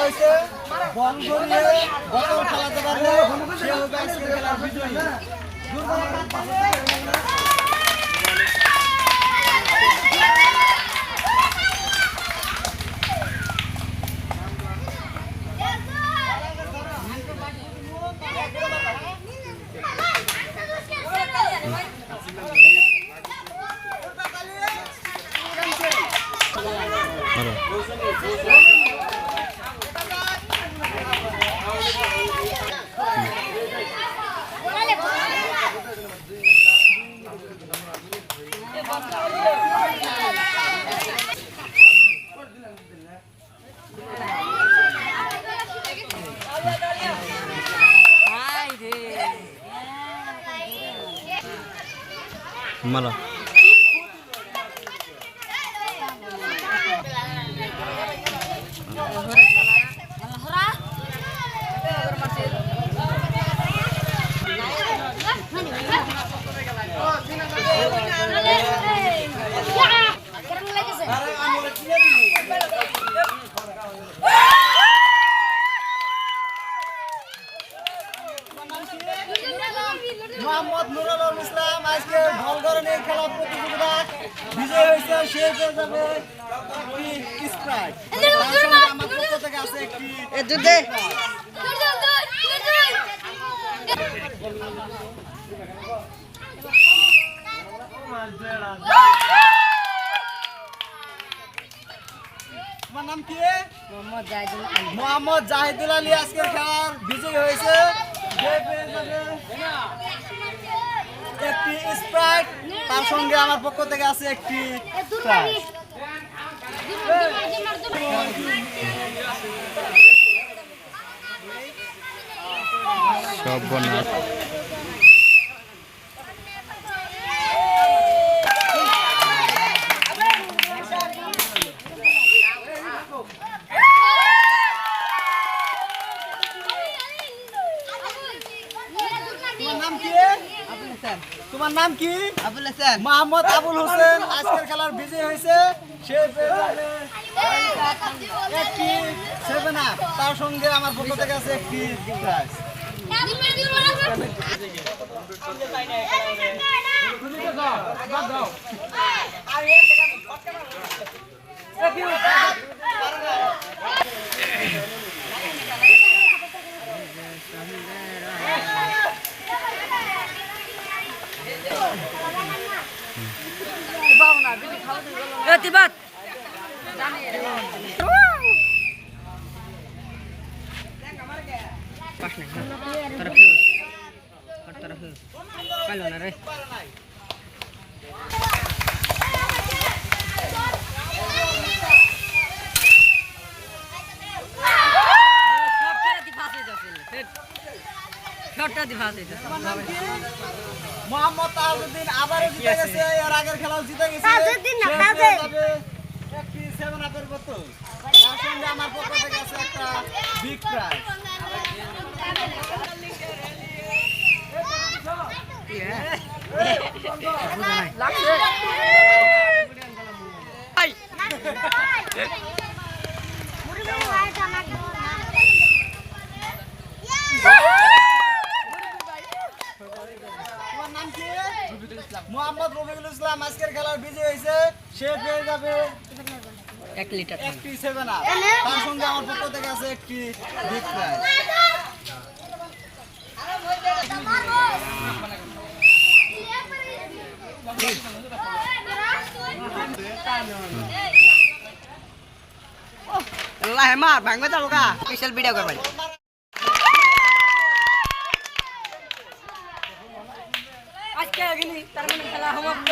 হয়েছে বল গড়িয়ে বোতল খেলাতে পারলে সে হবে আজকের খেলার বিজয়ী। মালা মোহাম্মদ নুরুল ইসলাম আজকে ভলগরণে খেলা প্রতিযোগিতা বিজয় হয়েছে। সে পেয়ে যাবে একটি স্প্রাইট। আমার পক্ষ থেকে আছে একটি তোমার নাম কি? মোহাম্মদ জাহিদুল আলী আজকের খেলার বিজয়ী হয়েছে। যে পেয়ে যাবে একটি স্প্রাইট, তার সঙ্গে আমার পক্ষ থেকে আছে একটি প্রাইজ। সব বনা তোমার নাম কি? আবুল হোসেন। মোহাম্মদ আবুল হোসেন আজকের খেলার বিজয়ী হয়েছে। সে পেয়ে যাবে একটি 7 আপ, তার সঙ্গে আমার পক্ষ থেকে আছে একটি prize. Tibat. Pas nih. Terus. Terus. Kalau nare. Mohammad Tajuddin আবারও জিতে গেছে। এর আগের খেলাও জিতে গেছে। একটি 7 আপের বোতল, তার সঙ্গে আমার পক্ষ থেকে আছে একটা বিগ প্রাইজ। মোহাম্মদ রবিউল ইসলাম আজকের খেলার বিজয়ী হয়েছে। সে পেয়ে যাবে 1 লিটার একটি 7 আপ, তার সঙ্গে আমার পক্ষ থেকে আছে একটি big prize. Allah hemat, bang betul kah? Special video kau balik. Asyik gini, terminal kalah homak.